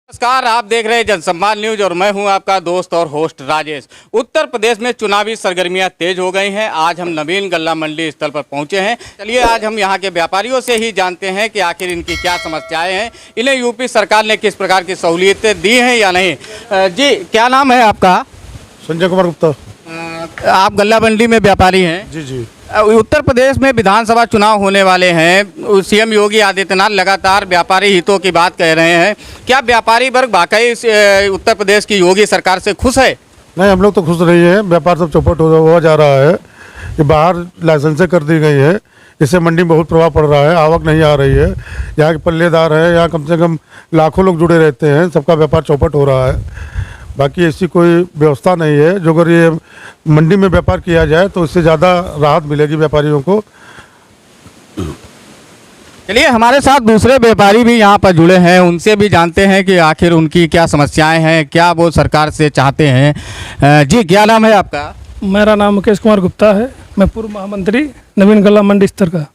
नमस्कार, आप देख रहे हैं जनसंवाद न्यूज और मैं हूं आपका दोस्त और होस्ट राजेश। उत्तर प्रदेश में चुनावी सरगर्मियां तेज हो गई हैं। आज हम नवीन गल्ला मंडी स्थल पर पहुंचे हैं। चलिए आज हम यहां के व्यापारियों से ही जानते हैं कि आखिर इनकी क्या समस्याएं हैं, इन्हें यूपी सरकार ने किस प्रकार की सहूलियतें दी हैं या नहीं। जी, क्या नाम है आपका? संजय कुमार गुप्ता। आप गल्ला मंडी में व्यापारी हैं? जी जी। उत्तर प्रदेश में विधानसभा चुनाव होने वाले हैं। सीएम योगी आदित्यनाथ लगातार व्यापारी हितों की बात कह रहे हैं। क्या व्यापारी वर्ग वाकई उत्तर प्रदेश की योगी सरकार से खुश है? नहीं, हम लोग तो खुश नहीं है। व्यापार सब चौपट हुआ जा रहा है। ये बाहर लाइसेंसें कर दी गई है, इससे मंडी में बहुत प्रभाव पड़ रहा है। आवक नहीं आ रही है। यहाँ के पल्लेदार हैं, यहाँ कम से कम लाखों लोग जुड़े रहते हैं। सबका व्यापार चौपट हो रहा है। बाकी ऐसी कोई व्यवस्था नहीं है। जो अगर ये मंडी में व्यापार किया जाए तो इससे ज़्यादा राहत मिलेगी व्यापारियों को। चलिए, हमारे साथ दूसरे व्यापारी भी यहाँ पर जुड़े हैं, उनसे भी जानते हैं कि आखिर उनकी क्या समस्याएं हैं, क्या वो सरकार से चाहते हैं। जी, क्या नाम है आपका? मेरा नाम मुकेश कुमार गुप्ता है। मैं पूर्व महामंत्री नवीन गल्ला मंडी स्तर का।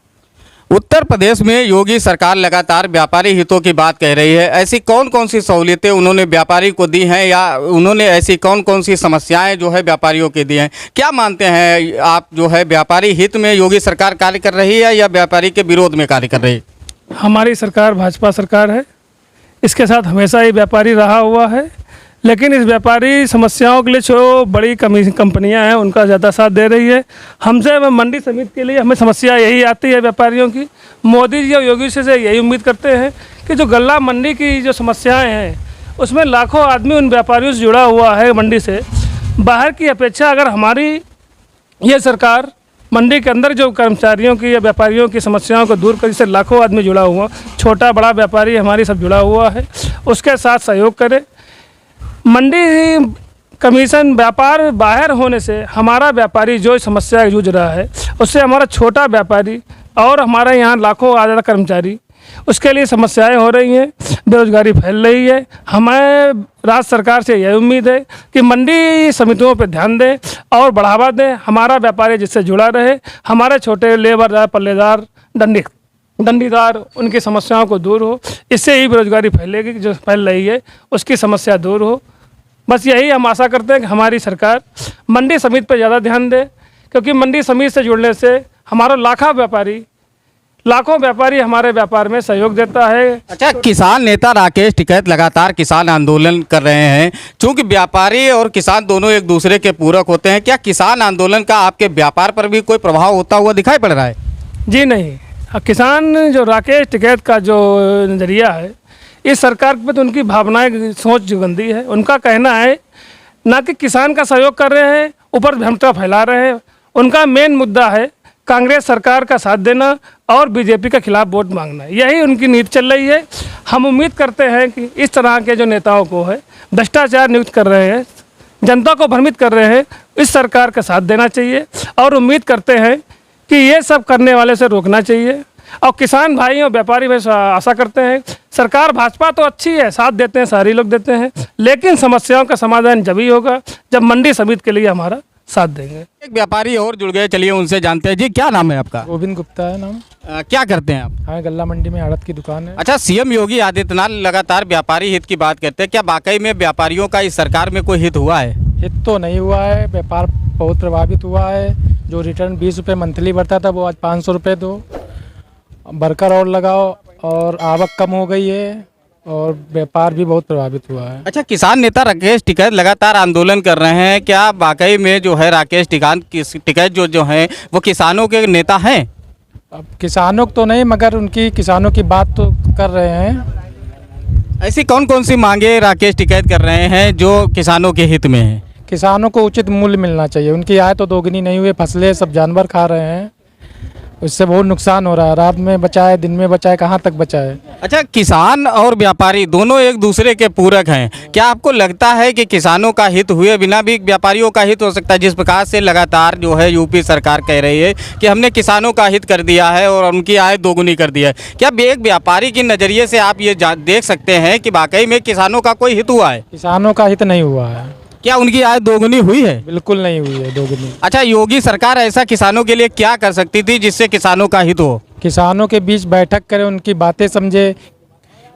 उत्तर प्रदेश में योगी सरकार लगातार व्यापारी हितों की बात कह रही है। ऐसी कौन कौन सी सहूलियतें उन्होंने व्यापारी को दी हैं या उन्होंने ऐसी कौन कौन सी समस्याएं जो है व्यापारियों के दी हैं? क्या मानते हैं आप, जो है व्यापारी हित में योगी सरकार कार्य कर रही है या व्यापारी के विरोध में कार्य कर रही है? हमारी सरकार भाजपा सरकार है। इसके साथ हमेशा ही व्यापारी रहा हुआ है, लेकिन इस व्यापारी समस्याओं के लिए जो बड़ी कंपनियां हैं उनका ज़्यादा साथ दे रही है। हमसे मंडी समिति के लिए हमें समस्या यही आती है व्यापारियों की। मोदी जी और योगी से यही उम्मीद करते हैं कि जो गल्ला मंडी की जो समस्याएं हैं उसमें लाखों आदमी उन व्यापारियों से जुड़ा हुआ है। मंडी से बाहर की अपेक्षा अगर हमारी ये सरकार मंडी के अंदर जो कर्मचारियों की या व्यापारियों की समस्याओं को दूर कर, जिससे लाखों आदमी जुड़ा हुआ, छोटा बड़ा व्यापारी हमारी सब जुड़ा हुआ है, उसके साथ सहयोग करे। मंडी कमीशन व्यापार बाहर होने से हमारा व्यापारी जो समस्या जूझ रहा है उससे हमारा छोटा व्यापारी और हमारे यहाँ लाखों आज़ाद कर्मचारी, उसके लिए समस्याएं हो रही हैं, बेरोजगारी फैल रही है। हमें राज्य सरकार से यह उम्मीद है कि मंडी समितियों पर ध्यान दें और बढ़ावा दें। हमारा व्यापारी जिससे जुड़ा रहे, हमारे छोटे लेबरदार, पल्लेदार, डंडीदार, उनकी समस्याओं को दूर हो। इससे ही बेरोजगारी फैलेगी, जो फैल रही है उसकी समस्या दूर हो। बस यही हम आशा करते हैं कि हमारी सरकार मंडी समिति पर ज़्यादा ध्यान दे, क्योंकि मंडी समिति से जुड़ने से हमारा लाखों व्यापारी हमारे व्यापार में सहयोग देता है। अच्छा, किसान नेता राकेश टिकैत लगातार किसान आंदोलन कर रहे हैं। चूंकि व्यापारी और किसान दोनों एक दूसरे के पूरक होते हैं, क्या किसान आंदोलन का आपके व्यापार पर भी कोई प्रभाव होता हुआ दिखाई पड़ रहा है? जी नहीं, किसान जो राकेश टिकैत का जो नज़रिया है, इस सरकार पे तो उनकी भावनाएं, सोच जो गंदी है। उनका कहना है ना कि किसान का सहयोग कर रहे हैं, ऊपर भ्रमता फैला रहे हैं। उनका मेन मुद्दा है कांग्रेस सरकार का साथ देना और बीजेपी के खिलाफ वोट मांगना। यही उनकी नीति चल रही है। हम उम्मीद करते हैं कि इस तरह के जो नेताओं को है भ्रष्टाचार नियुक्त कर रहे हैं, जनता को भ्रमित कर रहे हैं, इस सरकार का साथ देना चाहिए और उम्मीद करते हैं कि ये सब करने वाले से रोकना चाहिए। और किसान भाई और व्यापारी में आशा करते हैं, सरकार भाजपा तो अच्छी है, साथ देते हैं, सारे लोग देते हैं, लेकिन समस्याओं का समाधान जब ही होगा जब मंडी समिति के लिए हमारा साथ देंगे। एक व्यापारी और जुड़ गए, चलिए उनसे जानते हैं। जी, क्या नाम है आपका? गोविंद गुप्ता है नाम। क्या करते हैं आप? हाँ, गल्ला मंडी में आड़त की दुकान है। अच्छा, सीएम योगी आदित्यनाथ लगातार व्यापारी हित की बात करते हैं। क्या वाकई में व्यापारियों का इस सरकार में कोई हित हुआ है? हित तो नहीं हुआ है, व्यापार बहुत प्रभावित हुआ है। जो रिटर्न 20 रुपये मंथली बढ़ता था वो आज 500 रुपये दो, वर्कर और लगाओ और आवक कम हो गई है और व्यापार भी बहुत प्रभावित हुआ है। अच्छा, किसान नेता राकेश टिकैत लगातार आंदोलन कर रहे हैं। क्या वाकई में जो है राकेश टिकैत जो हैं वो किसानों के नेता हैं? अब किसानों तो नहीं, मगर उनकी किसानों की बात तो कर रहे हैं। ऐसी कौन कौन सी मांगे राकेश टिकैत कर रहे हैं जो किसानों के हित में है? किसानों को उचित मूल्य मिलना चाहिए। उनकी आय तो दोगुनी नहीं हुई, फसलें सब जानवर खा रहे हैं, उससे बहुत नुकसान हो रहा है। रात में बचाए, दिन में बचाए, कहाँ तक बचाए। अच्छा, किसान और व्यापारी दोनों एक दूसरे के पूरक हैं। क्या आपको लगता है कि किसानों का हित हुए बिना भी व्यापारियों का हित हो सकता है? जिस प्रकार से लगातार जो है यूपी सरकार कह रही है कि हमने किसानों का हित कर दिया है और उनकी आय दोगुनी कर दी है, क्या एक व्यापारी के नज़रिए से आप ये देख सकते हैं कि वाकई में किसानों का कोई हित हुआ है? किसानों का हित नहीं हुआ है। क्या उनकी आय दोगुनी हुई है? बिल्कुल नहीं हुई है दोगुनी। अच्छा, योगी सरकार ऐसा किसानों के लिए क्या कर सकती थी जिससे किसानों का हित हो? किसानों के बीच बैठक करे, उनकी बातें समझे,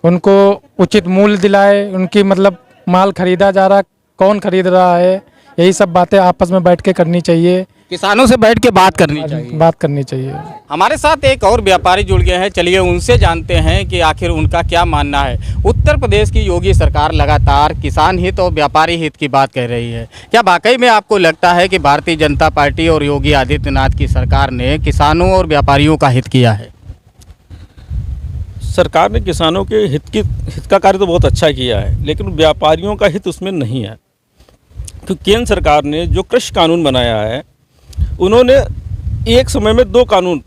उनको उचित मूल्य दिलाए, उनकी मतलब माल खरीदा जा रहा, कौन खरीद रहा है, यही सब बातें आपस में बैठ के करनी चाहिए, किसानों से बैठ के बात करनी चाहिए। बात करनी चाहिए। हमारे साथ एक और व्यापारी जुड़ गए हैं, चलिए उनसे जानते हैं कि आखिर उनका क्या मानना है। उत्तर प्रदेश की योगी सरकार लगातार किसान हित और व्यापारी हित की बात कह रही है। क्या वाकई में आपको लगता है कि भारतीय जनता पार्टी और योगी आदित्यनाथ की सरकार ने किसानों और व्यापारियों का हित किया है? सरकार ने किसानों के हित का कार्य तो बहुत अच्छा किया है, लेकिन व्यापारियों का हित उसमें नहीं है। तो केंद्र सरकार ने जो कृषि कानून बनाया है, उन्होंने एक समय में 2 कानून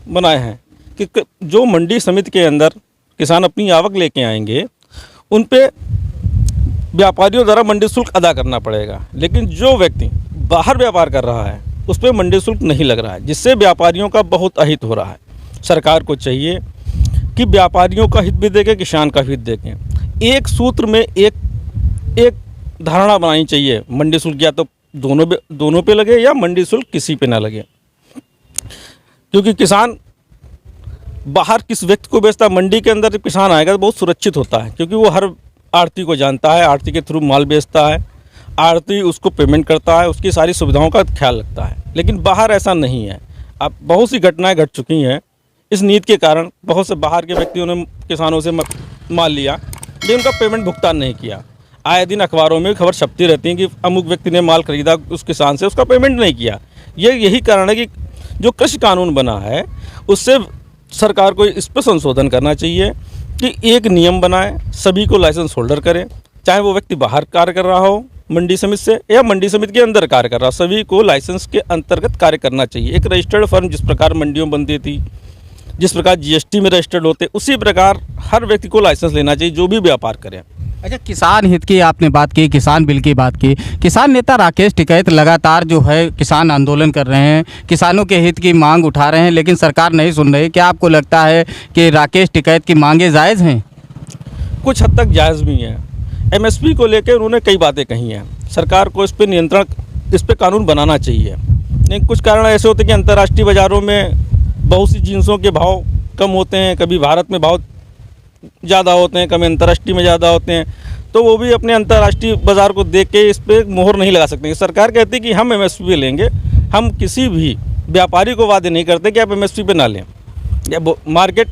बनाए हैं कि जो मंडी समिति के अंदर किसान अपनी आवक लेके आएंगे, उन पे व्यापारियों द्वारा मंडी शुल्क अदा करना पड़ेगा, लेकिन जो व्यक्ति बाहर व्यापार कर रहा है उस पर मंडी शुल्क नहीं लग रहा है, जिससे व्यापारियों का बहुत अहित हो रहा है। सरकार को चाहिए कि व्यापारियों का हित भी देखें, किसान का हित देखें। एक सूत्र में एक धारणा बनानी चाहिए, मंडी शुल्क या तो दोनों पे लगे या मंडी शुल्क किसी पे ना लगे, क्योंकि किसान बाहर किस व्यक्ति को बेचता है, मंडी के अंदर जब किसान आएगा तो बहुत सुरक्षित होता है, क्योंकि वो हर आड़ती को जानता है, आड़ती के थ्रू माल बेचता है, आड़ती उसको पेमेंट करता है, उसकी सारी सुविधाओं का ख्याल रखता है। लेकिन बाहर ऐसा नहीं है। अब बहुत सी घटनाएं घट चुकी हैं इस नीति के कारण। बहुत से बाहर के व्यक्तियों ने किसानों से माल लिया, लेकिन उनका पेमेंट भुगतान नहीं किया। आए दिन अखबारों में खबर छपती रहती है कि अमुक व्यक्ति ने माल खरीदा उस किसान से, उसका पेमेंट नहीं किया। यही कारण है कि जो कृषि कानून बना है उससे सरकार को इस पर संशोधन करना चाहिए कि एक नियम बनाए, सभी को लाइसेंस होल्डर करें, चाहे वो व्यक्ति बाहर कार्य कर रहा हो मंडी समिति से या मंडी समिति के अंदर कार्य कर रहा हो, सभी को लाइसेंस के अंतर्गत कार्य करना चाहिए। एक रजिस्टर्ड फर्म जिस प्रकार मंडियों बनती थी, जिस प्रकार जीएसटी में रजिस्टर्ड होते, उसी प्रकार हर व्यक्ति को लाइसेंस लेना चाहिए जो भी व्यापार करे। अच्छा, किसान हित की आपने बात की, किसान बिल की बात की। किसान नेता राकेश टिकैत लगातार जो है किसान आंदोलन कर रहे हैं, किसानों के हित की मांग उठा रहे हैं, लेकिन सरकार नहीं सुन रही। क्या आपको लगता है कि राकेश टिकैत की मांगें जायज़ हैं? कुछ हद तक जायज़ भी हैं। एमएसपी को लेकर उन्होंने कई बातें कही हैं। सरकार को इस पर नियंत्रण, इस पर कानून बनाना चाहिए। लेकिन कुछ कारण ऐसे होते हैं कि अंतर्राष्ट्रीय बाज़ारों में बहुत सी जिन्सों के भाव कम होते हैं, कभी भारत में भाव ज़्यादा होते हैं, कभी अंतर्राष्ट्रीय में ज़्यादा होते हैं, तो वो भी अपने अंतर्राष्ट्रीय बाज़ार को देख के इस पर मोहर नहीं लगा सकते। सरकार कहती है कि हम एमएसपी लेंगे, हम किसी भी व्यापारी को वादे नहीं करते कि आप एमएसपी पे ना लें। या मार्केट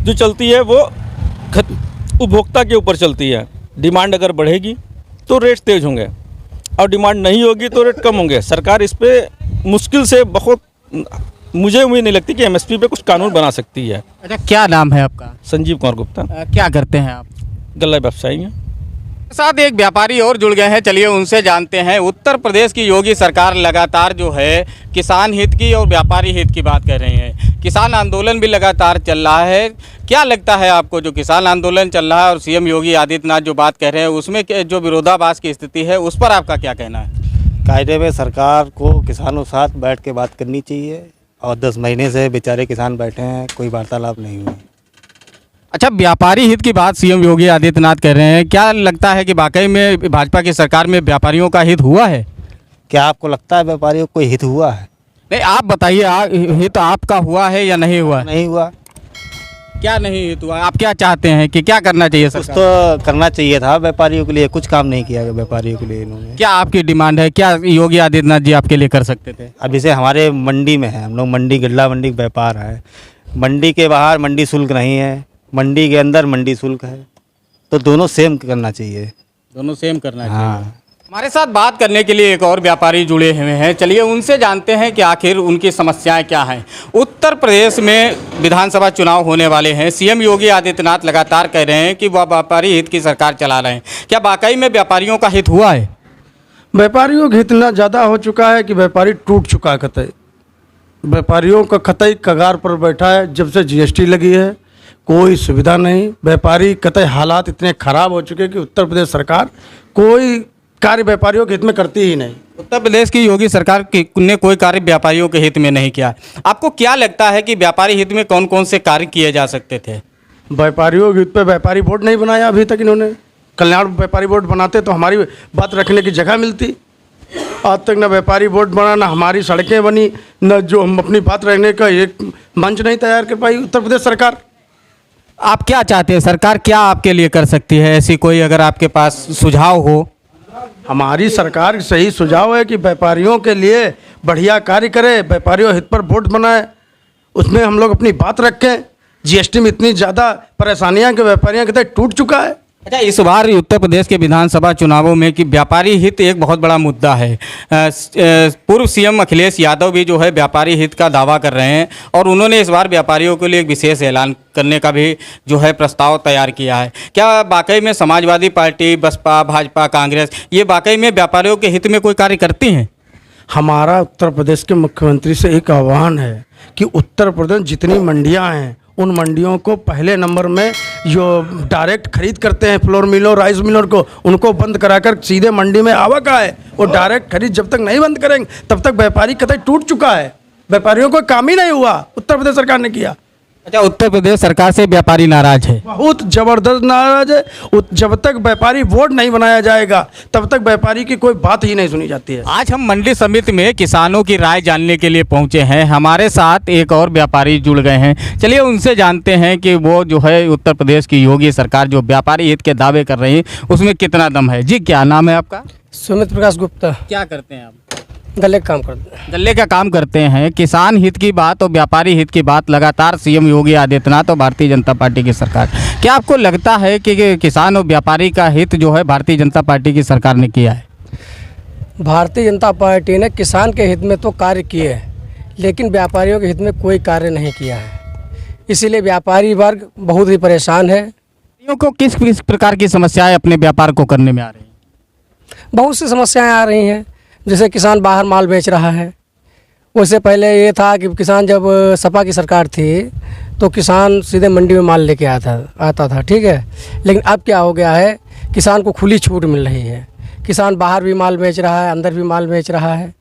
जो चलती है वो उपभोक्ता के ऊपर चलती है। डिमांड अगर बढ़ेगी तो रेट तेज़ होंगे और डिमांड नहीं होगी तो रेट कम होंगे। सरकार इस पर मुश्किल से बहुत, मुझे उम्मीद नहीं लगती कि एमएसपी पे कुछ कानून बना सकती है। अच्छा, क्या नाम है आपका? संजीव कुमार गुप्ता। क्या करते हैं आप? गल्ला व्यवसायी हैं। साथ एक व्यापारी और जुड़ गए हैं, चलिए उनसे जानते हैं। उत्तर प्रदेश की योगी सरकार लगातार जो है किसान हित की और व्यापारी हित की बात कर रही है। किसान आंदोलन भी लगातार चल रहा है। क्या लगता है आपको, जो किसान आंदोलन चल रहा है और सीएम योगी आदित्यनाथ जो बात कह रहे हैं, उसमें जो विरोधाभास की स्थिति है, उस पर आपका क्या कहना है? कायदे में सरकार को किसानों के साथ बैठ के बात करनी चाहिए, और 10 महीने से बेचारे किसान बैठे हैं, कोई वार्तालाप नहीं हुई। अच्छा, व्यापारी हित की बात सीएम योगी आदित्यनाथ कर रहे हैं। क्या लगता है कि वाकई में भाजपा की सरकार में व्यापारियों का हित हुआ है? क्या आपको लगता है व्यापारियों को कोई हित हुआ है? नहीं, आप बताइए, हित आपका हुआ है या नहीं हुआ? नहीं हुआ। क्या नहीं हित हुआ? आप क्या चाहते हैं कि क्या करना चाहिए कुछ सरकार? तो करना चाहिए था व्यापारियों के लिए, कुछ काम नहीं किया व्यापारियों के लिए इन्होंने। क्या आपकी डिमांड है, क्या योगी आदित्यनाथ जी आपके लिए कर सकते थे? अब जैसे हमारे मंडी में है, हम लोग मंडी, गल्ला मंडी का व्यापार है, मंडी के बाहर मंडी शुल्क नहीं है, मंडी के अंदर मंडी शुल्क है, तो दोनों सेम करना चाहिए। दोनों सेम करना चाहिए। हाँ। हमारे साथ बात करने के लिए एक और व्यापारी जुड़े हुए हैं, चलिए उनसे जानते हैं कि आखिर उनकी समस्याएं क्या हैं। उत्तर प्रदेश में विधानसभा चुनाव होने वाले हैं। सीएम योगी आदित्यनाथ लगातार कह रहे हैं कि वह व्यापारी हित की सरकार चला रहे हैं। क्या वाकई में व्यापारियों का हित हुआ है? व्यापारियों का इतना ज़्यादा हो चुका है कि व्यापारी टूट चुका है कतई। व्यापारियों का कतई कगार पर बैठा है। जब से जीएसटी लगी है कोई सुविधा नहीं, व्यापारी कतई हालात इतने ख़राब हो चुके कि उत्तर प्रदेश सरकार कोई कार्य व्यापारियों के हित में करती ही नहीं। उत्तर प्रदेश की योगी सरकार ने कोई कार्य व्यापारियों के हित में नहीं किया। आपको क्या लगता है कि व्यापारी हित में कौन कौन से कार्य किए जा सकते थे? व्यापारियों के हित पे व्यापारी बोर्ड नहीं बनाया अभी तक इन्होंने। कल्याण व्यापारी बोर्ड बनाते तो हमारी बात रखने की जगह मिलती। आज तक न व्यापारी बोर्ड बना, न हमारी सड़कें बनी, न जो हम अपनी बात रखने का एक मंच नहीं तैयार कर पाई उत्तर प्रदेश सरकार। आप क्या चाहते हैं, सरकार क्या आपके लिए कर सकती है? ऐसी कोई अगर आपके पास सुझाव हो। हमारी सरकार सही सुझाव है कि व्यापारियों के लिए बढ़िया कार्य करे, व्यापारियों हित पर वोट बनाए, उसमें हम लोग अपनी बात रखें। जीएसटी में इतनी ज़्यादा परेशानियां कि व्यापारियों के तक टूट चुका है। अच्छा, इस बार उत्तर प्रदेश के विधानसभा चुनावों में कि व्यापारी हित एक बहुत बड़ा मुद्दा है। पूर्व सीएम अखिलेश यादव भी जो है व्यापारी हित का दावा कर रहे हैं और उन्होंने इस बार व्यापारियों के लिए एक विशेष ऐलान करने का भी जो है प्रस्ताव तैयार किया है। क्या वाकई में समाजवादी पार्टी, बसपा, भाजपा, कांग्रेस ये वाकई में व्यापारियों के हित में कोई कार्य करती हैं? हमारा उत्तर प्रदेश के मुख्यमंत्री से एक आह्वान है कि उत्तर प्रदेश जितनी मंडियां हैं उन मंडियों को पहले नंबर में जो डायरेक्ट खरीद करते हैं फ्लोर मिलों, राइस मिलों को, उनको बंद कराकर सीधे मंडी में आवक आए। वो डायरेक्ट खरीद जब तक नहीं बंद करेंगे तब तक व्यापारी कतई टूट चुका है। व्यापारियों को काम ही नहीं हुआ, उत्तर प्रदेश सरकार ने किया। अच्छा, उत्तर प्रदेश सरकार से व्यापारी नाराज है? बहुत जबरदस्त नाराज है। जब तक व्यापारी वोट नहीं बनाया जाएगा तब तक व्यापारी की कोई बात ही नहीं सुनी जाती है। आज हम मंडी समिति में किसानों की राय जानने के लिए पहुंचे हैं। हमारे साथ एक और व्यापारी जुड़ गए हैं। चलिए उनसे जानते हैं कि वो जो है उत्तर प्रदेश की योगी सरकार जो व्यापारी हित के दावे कर रही है उसमें कितना दम है। जी, क्या नाम है आपका? सुमित प्रकाश गुप्ता। क्या करते हैं आप? गले का काम करते हैं। गल्ले का काम करते हैं। किसान हित की बात और व्यापारी हित की बात लगातार सीएम योगी आदित्यनाथ और भारतीय जनता पार्टी की सरकार, क्या आपको लगता है कि किसान और व्यापारी का हित जो है भारतीय जनता पार्टी की सरकार ने किया है? भारतीय जनता पार्टी ने किसान के हित में तो कार्य किए हैं लेकिन व्यापारियों के हित में कोई कार्य नहीं किया है। इसीलिए व्यापारी वर्ग बहुत ही परेशान है। को किस किस प्रकार की समस्याएं अपने व्यापार को करने में आ रही हैं? बहुत सी समस्याएं आ रही हैं, जैसे किसान बाहर माल बेच रहा है। उससे पहले ये था कि किसान जब सपा की सरकार थी तो किसान सीधे मंडी में माल लेके आता था, ठीक है। लेकिन अब क्या हो गया है, किसान को खुली छूट मिल रही है। किसान बाहर भी माल बेच रहा है, अंदर भी माल बेच रहा है,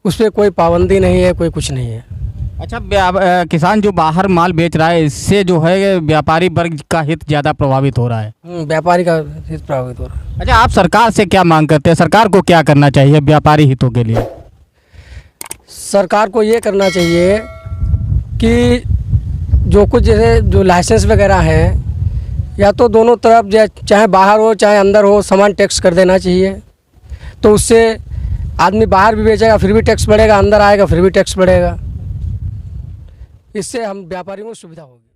उस पर कोई पाबंदी नहीं है, कोई कुछ नहीं है। अच्छा, किसान जो बाहर माल बेच रहा है इससे जो है व्यापारी वर्ग का हित ज़्यादा प्रभावित हो रहा है। व्यापारी का हित प्रभावित हो रहा है। अच्छा, आप सरकार से क्या मांग करते हैं? सरकार को क्या करना चाहिए व्यापारी हितों के लिए? सरकार को ये करना चाहिए कि जो कुछ जैसे जो लाइसेंस वगैरह हैं या तो दोनों तरफ चाहे बाहर हो चाहे अंदर हो समान टैक्स कर देना चाहिए। तो उससे आदमी बाहर भी बेचेगा फिर भी टैक्स बढ़ेगा, अंदर आएगा फिर भी टैक्स बढ़ेगा। इससे हम व्यापारियों को सुविधा होगी।